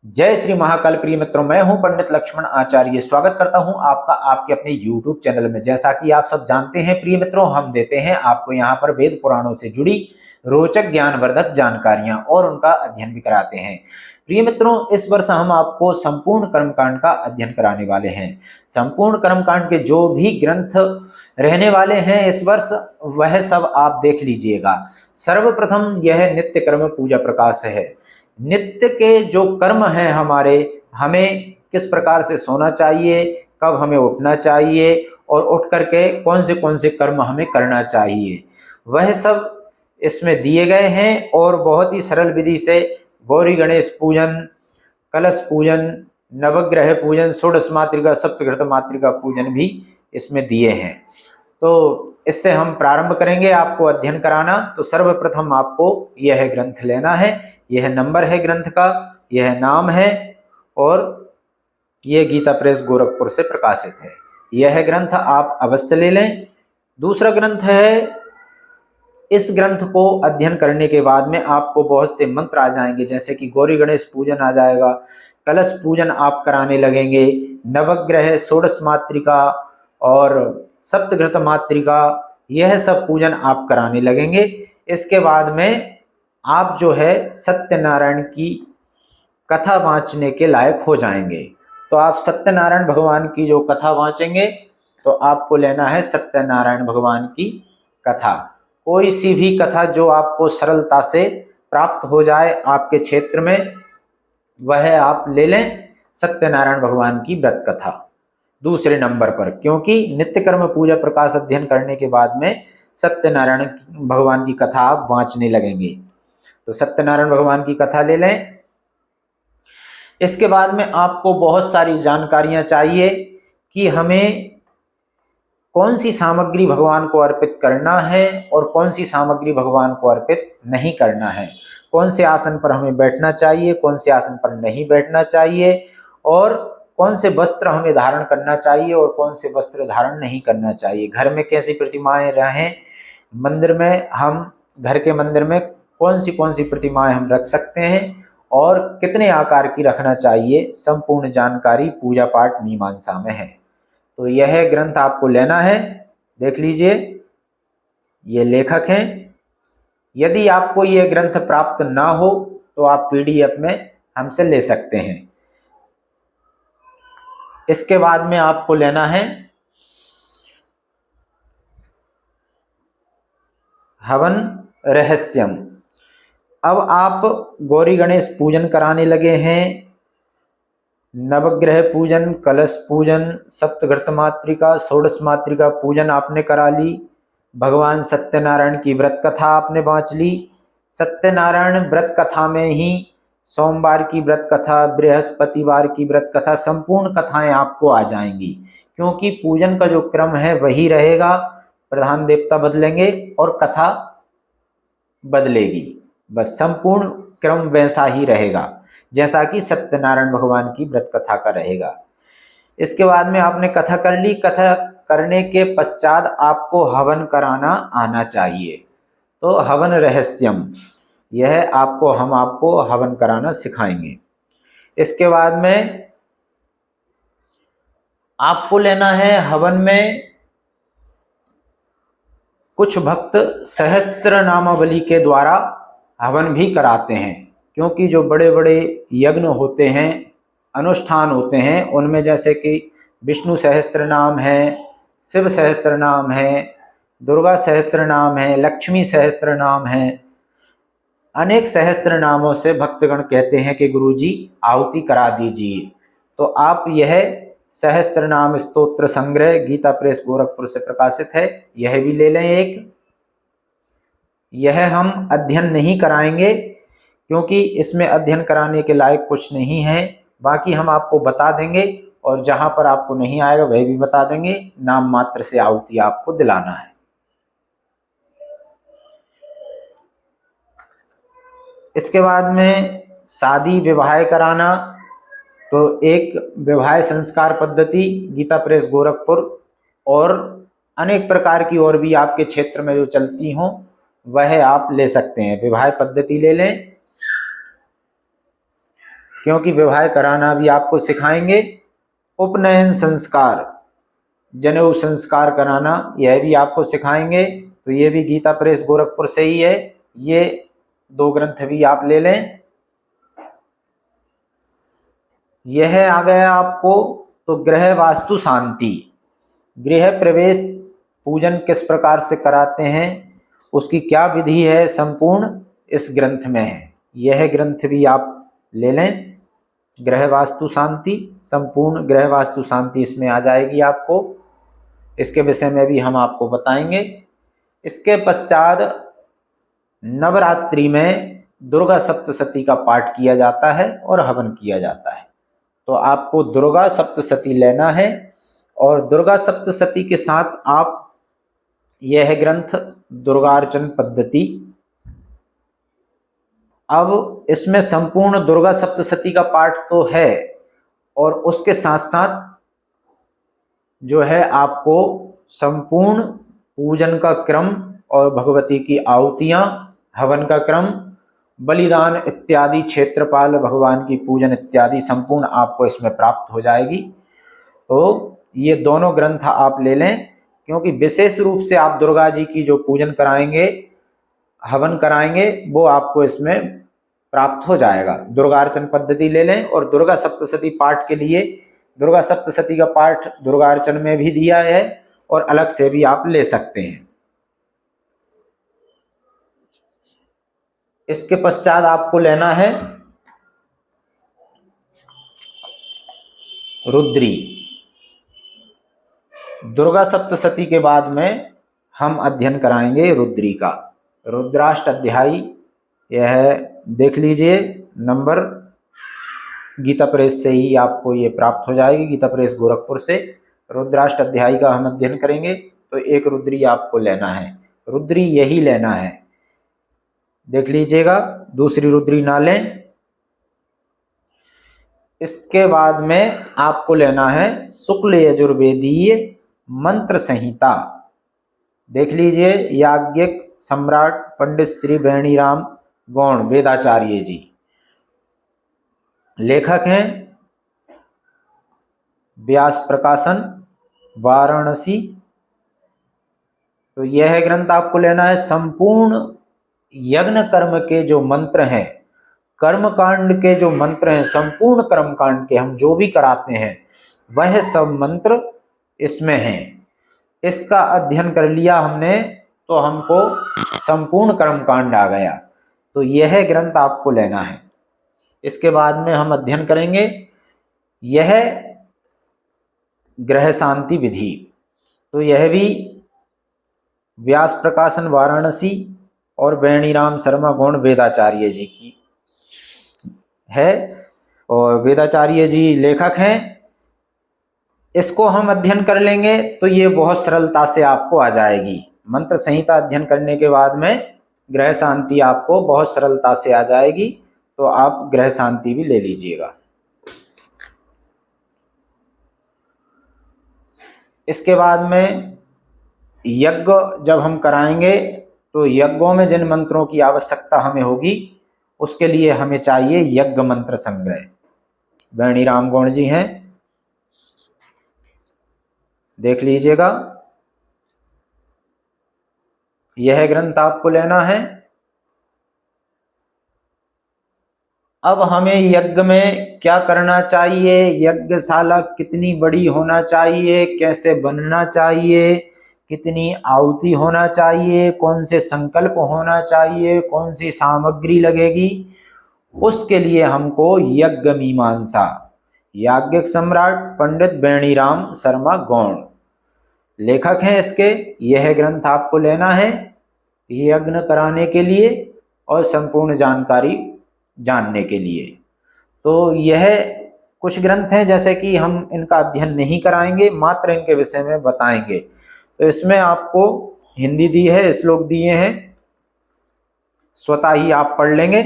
जय श्री महाकाल। प्रिय मित्रों, मैं हूं पंडित लक्ष्मण आचार्य। स्वागत करता हूं आपका आपके अपने YouTube चैनल में। जैसा कि आप सब जानते हैं प्रिय मित्रों, हम देते हैं आपको यहां पर वेद पुराणों से जुड़ी रोचक ज्ञानवर्धक जानकारियां और उनका अध्ययन भी कराते हैं। प्रिय मित्रों, इस वर्ष हम आपको संपूर्ण कर्मकांड का अध्ययन कराने वाले हैं। संपूर्ण कर्मकांड के जो भी ग्रंथ रहने वाले हैं इस वर्ष, वह सब आप देख लीजिएगा। सर्वप्रथम यह नित्य कर्म पूजा प्रकाश है। नित्य के जो कर्म हैं हमारे, हमें किस प्रकार से सोना चाहिए, कब हमें उठना चाहिए और उठ करके कौन से कर्म हमें करना चाहिए, वह सब इसमें दिए गए हैं। और बहुत ही सरल विधि से गौरी गणेश पूजन, कलश पूजन, नवग्रह पूजन, षोडश मातृका, सप्तघृत मातृका पूजन भी इसमें दिए हैं। तो इससे हम प्रारंभ करेंगे आपको अध्ययन कराना। तो सर्वप्रथम आपको यह ग्रंथ लेना है। यह नंबर है ग्रंथ का, यह नाम है और यह गीता प्रेस गोरखपुर से प्रकाशित है। यह ग्रंथ आप अवश्य ले लें। दूसरा ग्रंथ है, इस ग्रंथ को अध्ययन करने के बाद में आपको बहुत से मंत्र आ जाएंगे, जैसे कि गौरी गणेश पूजन आ जाएगा, कलश पूजन आप कराने लगेंगे, नवग्रह, षोडश मातृका और सप्तघृत मातृका, यह सब पूजन आप कराने लगेंगे। इसके बाद में आप जो है सत्यनारायण की कथा वांचने के लायक हो जाएंगे। तो आप सत्यनारायण भगवान की जो कथा वांचेंगे, तो आपको लेना है सत्यनारायण भगवान की कथा। कोई सी भी कथा जो आपको सरलता से प्राप्त हो जाए आपके क्षेत्र में, वह आप ले लें, सत्यनारायण भगवान की व्रत कथा दूसरे नंबर पर। क्योंकि नित्य कर्म पूजा प्रकाश अध्ययन करने के बाद में सत्यनारायण भगवान की कथा आप वांचने लगेंगे। तो सत्यनारायण भगवान की कथा ले लें। इसके बाद में आपको बहुत सारी जानकारियां चाहिए कि हमें कौन सी सामग्री भगवान को अर्पित करना है और कौन सी सामग्री भगवान को अर्पित नहीं करना है। कौन से आसन पर हमें बैठना चाहिए, कौन से आसन पर नहीं बैठना चाहिए, और कौन से वस्त्र हमें धारण करना चाहिए और कौन से वस्त्र धारण नहीं करना चाहिए। घर में कैसी प्रतिमाएं रहें, मंदिर में हम घर के मंदिर में कौन सी प्रतिमाएं हम रख सकते हैं और कितने आकार की रखना चाहिए, संपूर्ण जानकारी पूजा पाठ मीमांसा में है। तो यह ग्रंथ आपको लेना है। देख लीजिए, ये लेखक हैं। यदि आपको यह ग्रंथ प्राप्त ना हो तो आप PDF में हमसे ले सकते हैं। इसके बाद में आपको लेना है हवन रहस्यम। अब आप गौरी गणेश पूजन कराने लगे हैं, नवग्रह पूजन, कलश पूजन, सप्तघृत मातृका, षोडश मातृका पूजन आपने करा ली, भगवान सत्यनारायण की व्रत कथा आपने वांच ली। सत्यनारायण व्रत कथा में ही सोमवार की व्रत कथा, बृहस्पतिवार की व्रत कथा, संपूर्ण कथाएं आपको आ जाएंगी। क्योंकि पूजन का जो क्रम है वही रहेगा, प्रधान देवता बदलेंगे और कथा बदलेगी, बस संपूर्ण क्रम वैसा ही रहेगा जैसा कि सत्यनारायण भगवान की व्रत कथा का रहेगा। इसके बाद में आपने कथा कर ली। कथा करने के पश्चात आपको हवन कराना आना चाहिए। तो हवन रहस्यम, यह हम आपको हवन कराना सिखाएंगे। इसके बाद में आपको लेना है, हवन में कुछ भक्त सहस्त्र नामावली के द्वारा हवन भी कराते हैं। क्योंकि जो बड़े बड़े यज्ञ होते हैं, अनुष्ठान होते हैं, उनमें जैसे कि विष्णु सहस्त्र नाम है, शिव सहस्त्र नाम है, दुर्गा सहस्त्र नाम है, लक्ष्मी सहस्त्र नाम है, अनेक सहस्त्र नामों से भक्तगण कहते हैं कि गुरुजी आहुति करा दीजिए। तो आप यह सहस्त्र नाम स्तोत्र संग्रह गीता प्रेस गोरखपुर से प्रकाशित है, यह भी ले लें एक। यह हम अध्ययन नहीं कराएंगे क्योंकि इसमें अध्ययन कराने के लायक कुछ नहीं है। बाकी हम आपको बता देंगे और जहां पर आपको नहीं आएगा वह भी बता देंगे। नाम मात्र से आहुति आपको दिलाना है। इसके बाद में शादी विवाह कराना, तो एक विवाह संस्कार पद्धति गीता प्रेस गोरखपुर और अनेक प्रकार की और भी आपके क्षेत्र में जो चलती हों वह आप ले सकते हैं। विवाह पद्धति ले लें। क्योंकि विवाह कराना भी आपको सिखाएंगे। उपनयन संस्कार, जनेऊ संस्कार कराना, यह भी आपको सिखाएंगे। तो ये भी गीता प्रेस गोरखपुर से ही है। ये 2 ग्रंथ भी आप ले लें। यह आ गया आपको। तो गृह वास्तु शांति, गृह प्रवेश पूजन किस प्रकार से कराते हैं, उसकी क्या विधि है, संपूर्ण इस ग्रंथ में है। यह ग्रंथ भी आप ले लें। गृह वास्तु शांति, संपूर्ण गृह वास्तु शांति इसमें आ जाएगी आपको। इसके विषय में भी हम आपको बताएंगे। इसके पश्चात नवरात्रि में दुर्गा सप्तशती का पाठ किया जाता है और हवन किया जाता है। तो आपको दुर्गा सप्तशती लेना है और दुर्गा सप्तशती के साथ आप यह ग्रंथ दुर्गार्चन पद्धति। अब इसमें संपूर्ण दुर्गा सप्तशती का पाठ तो है और उसके साथ साथ जो है आपको संपूर्ण पूजन का क्रम और भगवती की आहुतियां, हवन का क्रम, बलिदान इत्यादि, क्षेत्रपाल भगवान की पूजन इत्यादि संपूर्ण आपको इसमें प्राप्त हो जाएगी। तो ये दोनों ग्रंथ आप ले लें, क्योंकि विशेष रूप से आप दुर्गा जी की जो पूजन कराएंगे, हवन कराएंगे, वो आपको इसमें प्राप्त हो जाएगा। दुर्गार्चन पद्धति ले लें और दुर्गा सप्तशती पाठ के लिए दुर्गा सप्तशती का पाठ दुर्गार्चन में भी दिया है और अलग से भी आप ले सकते हैं। इसके पश्चात आपको लेना है रुद्री। दुर्गा सप्तशती के बाद में हम अध्ययन कराएंगे रुद्री का। रुद्राष्ट अध्यायी यह देख लीजिए, नंबर गीता प्रेस से ही आपको ये प्राप्त हो जाएगी, गीता प्रेस गोरखपुर से। रुद्राष्ट अध्यायी का हम अध्ययन करेंगे। तो एक रुद्री आपको लेना है, रुद्री यही लेना है, देख लीजिएगा, दूसरी रुद्री ना लें। इसके बाद में आपको लेना है शुक्ल यजुर्वेदीय मंत्र संहिता। देख लीजिए, याज्ञिक सम्राट पंडित श्री बेणीराम गौड़ वेदाचार्य जी लेखक हैं। व्यास प्रकाशन वाराणसी। तो यह ग्रंथ आपको लेना है। संपूर्ण यज्ञ कर्म के जो मंत्र हैं, कर्मकांड के जो मंत्र हैं, संपूर्ण कर्मकांड के हम जो भी कराते हैं वह सब मंत्र इसमें हैं। इसका अध्ययन कर लिया हमने तो हमको संपूर्ण कर्मकांड आ गया। तो यह ग्रंथ आपको लेना है। इसके बाद में हम अध्ययन करेंगे यह ग्रह शांति विधि। तो यह भी व्यास प्रकाशन वाराणसी और बेणीराम शर्मा गौड़ वेदाचार्य जी की है और वेदाचार्य जी लेखक हैं। इसको हम अध्ययन कर लेंगे तो ये बहुत सरलता से आपको आ जाएगी। मंत्र संहिता अध्ययन करने के बाद में ग्रह शांति आपको बहुत सरलता से आ जाएगी। तो आप ग्रह शांति भी ले लीजिएगा। इसके बाद में यज्ञ जब हम कराएंगे तो यज्ञों में जिन मंत्रों की आवश्यकता हमें होगी उसके लिए हमें चाहिए यज्ञ मंत्र संग्रह। बेणीराम गौड़ जी हैं, देख लीजिएगा, यह ग्रंथ आपको लेना है। अब हमें यज्ञ में क्या करना चाहिए, यज्ञशाला कितनी बड़ी होना चाहिए, कैसे बनना चाहिए, कितनी आहुति होना चाहिए, कौन से संकल्प होना चाहिए, कौन सी सामग्री लगेगी, उसके लिए हमको यज्ञ मीमांसा, याज्ञिक सम्राट पंडित बेणीराम शर्मा गौड़ लेखक हैं इसके। यह ग्रंथ आपको लेना है यज्ञ कराने के लिए और संपूर्ण जानकारी जानने के लिए। तो यह कुछ ग्रंथ हैं, जैसे कि हम इनका अध्ययन नहीं कराएंगे, मात्र इनके विषय में बताएंगे। तो इसमें आपको हिंदी दी है, श्लोक दिए हैं, स्वतः ही आप पढ़ लेंगे।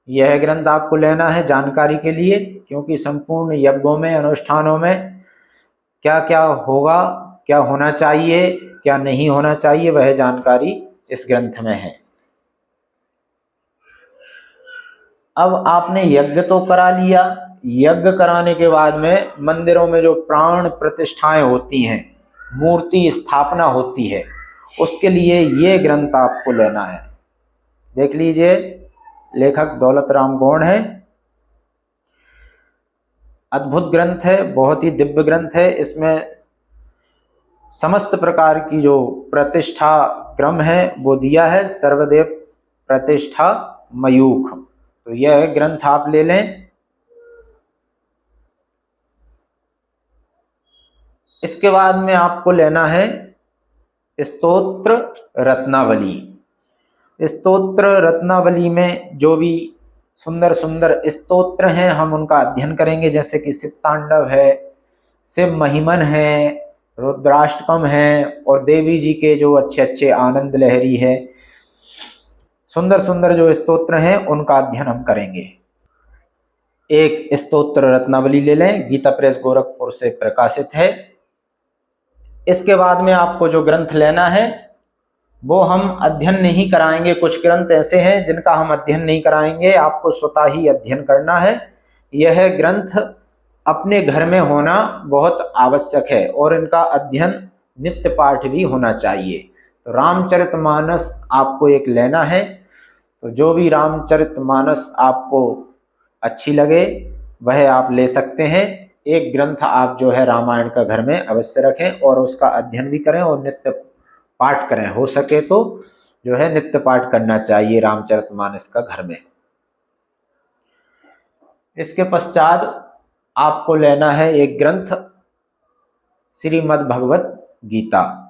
यह ग्रंथ आपको लेना है जानकारी के लिए, क्योंकि संपूर्ण यज्ञों में, अनुष्ठानों में क्या क्या होगा, क्या होना चाहिए, क्या नहीं होना चाहिए, वह जानकारी इस ग्रंथ में है। अब आपने यज्ञ तो करा लिया, यज्ञ कराने के बाद में मंदिरों में जो प्राण प्रतिष्ठाएं होती हैं, मूर्ति स्थापना होती है, उसके लिए ये ग्रंथ आपको लेना है। देख लीजिए, लेखक दौलत राम गौड़ है। अद्भुत ग्रंथ है, बहुत ही दिव्य ग्रंथ है। इसमें समस्त प्रकार की जो प्रतिष्ठा क्रम है वो दिया है, सर्वदेव प्रतिष्ठा मयूख। तो यह ग्रंथ आप ले लें। इसके बाद में आपको लेना है स्तोत्र रत्नावली। स्तोत्र रत्नावली में जो भी सुंदर सुंदर स्तोत्र हैं हम उनका अध्ययन करेंगे, जैसे कि शिव तांडव है, शिव महिमन है, रुद्राष्टकम है, और देवी जी के जो अच्छे अच्छे आनंद लहरी है, सुंदर सुंदर जो स्तोत्र हैं उनका अध्ययन हम करेंगे। एक स्तोत्र रत्नावली ले लें, गीता प्रेस गोरखपुर से प्रकाशित है। इसके बाद में आपको जो ग्रंथ लेना है वो हम अध्ययन नहीं कराएंगे। कुछ ग्रंथ ऐसे हैं जिनका हम अध्ययन नहीं कराएंगे, आपको स्वतः ही अध्ययन करना है। यह ग्रंथ अपने घर में होना बहुत आवश्यक है और इनका अध्ययन नित्य पाठ भी होना चाहिए। तो रामचरितमानस आपको एक लेना है। तो जो भी रामचरितमानस आपको अच्छी लगे वह आप ले सकते हैं। एक ग्रंथ आप जो है रामायण का घर में अवश्य रखें और उसका अध्ययन भी करें और नित्य पाठ करें। हो सके तो जो है नित्य पाठ करना चाहिए रामचरितमानस का घर में। इसके पश्चात आपको लेना है एक ग्रंथ श्रीमद् भगवत गीता।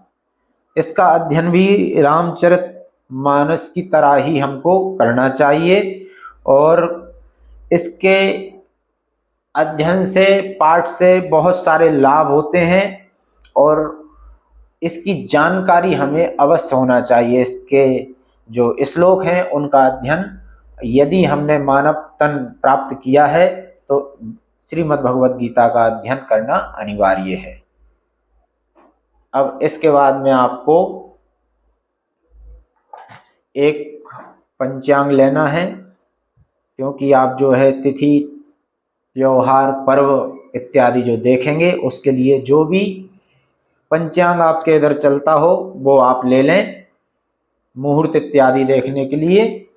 इसका अध्ययन भी रामचरितमानस की तरह ही हमको करना चाहिए और इसके अध्ययन से, पाठ से बहुत सारे लाभ होते हैं और इसकी जानकारी हमें अवश्य होना चाहिए। इसके जो श्लोक हैं उनका अध्ययन यदि हमने मानव तन प्राप्त किया है तो श्रीमद् भगवत गीता का अध्ययन करना अनिवार्य है। अब इसके बाद में आपको एक पंचांग लेना है, क्योंकि आप जो है तिथि, त्योहार, पर्व इत्यादि जो देखेंगे उसके लिए जो भी पंचांग आपके इधर चलता हो वो आप ले लें मुहूर्त इत्यादि देखने के लिए।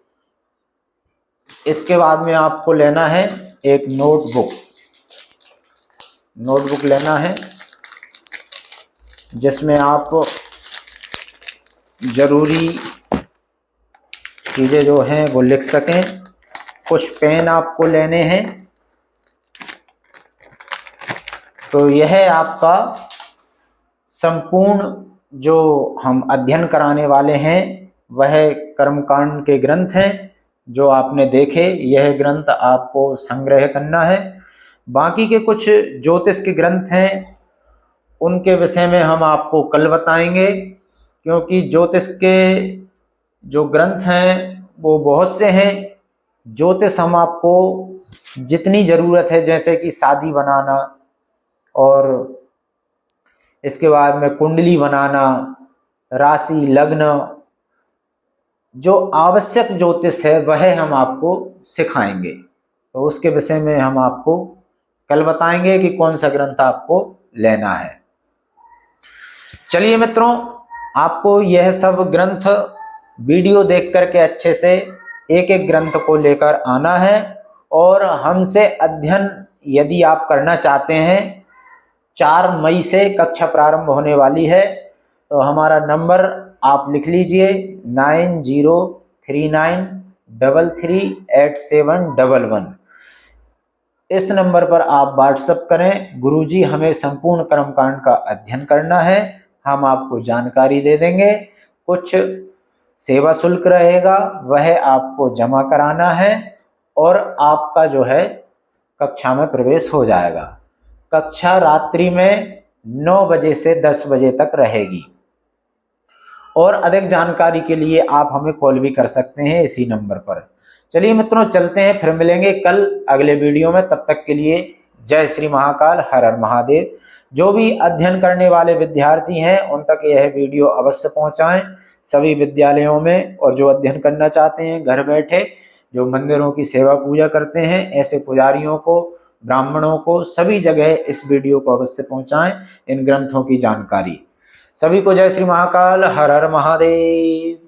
इसके बाद में आपको लेना है एक नोटबुक लेना है जिसमें आप जरूरी चीज़ें जो हैं वो लिख सकें। कुछ पेन आपको लेने हैं। तो यह आपका संपूर्ण जो हम अध्ययन कराने वाले हैं वह कर्मकांड के ग्रंथ हैं जो आपने देखे। यह ग्रंथ आपको संग्रह करना है। बाकी के कुछ ज्योतिष के ग्रंथ हैं उनके विषय में हम आपको कल बताएंगे, क्योंकि ज्योतिष के जो ग्रंथ हैं वो बहुत से हैं। ज्योतिष हम आपको जितनी ज़रूरत है, जैसे कि शादी बनाना और इसके बाद में कुंडली बनाना, राशि, लग्न, जो आवश्यक ज्योतिष है वह हम आपको सिखाएंगे। तो उसके विषय में हम आपको कल बताएंगे कि कौन सा ग्रंथ आपको लेना है। चलिए मित्रों, आपको यह सब ग्रंथ वीडियो देख करके अच्छे से एक एक ग्रंथ को लेकर आना है और हमसे अध्ययन यदि आप करना चाहते हैं, 4 मई से कक्षा प्रारंभ होने वाली है। तो हमारा नंबर आप लिख लीजिए 9039338711। इस नंबर पर आप व्हाट्सएप करें, गुरुजी हमें संपूर्ण कर्मकांड का अध्ययन करना है, हम आपको जानकारी दे देंगे। कुछ सेवा शुल्क रहेगा वह आपको जमा कराना है और आपका जो है कक्षा में प्रवेश हो जाएगा। कक्षा रात्रि में 9 बजे से 10 बजे तक रहेगी और अधिक जानकारी के लिए आप हमें कॉल भी कर सकते हैं इसी नंबर पर। चलिए मित्रों, चलते हैं, फिर मिलेंगे कल अगले वीडियो में। तब तक के लिए जय श्री महाकाल, हर हर महादेव। जो भी अध्ययन करने वाले विद्यार्थी हैं उन तक यह वीडियो अवश्य पहुंचाएं, सभी विद्यालयों में, और जो अध्ययन करना चाहते हैं घर बैठे जो मंदिरों की सेवा पूजा करते हैं, ऐसे पुजारियों को, ब्राह्मणों को सभी जगह इस वीडियो को अवश्य पहुंचाएं, इन ग्रंथों की जानकारी। सभी को जय श्री महाकाल, हर हर महादेव।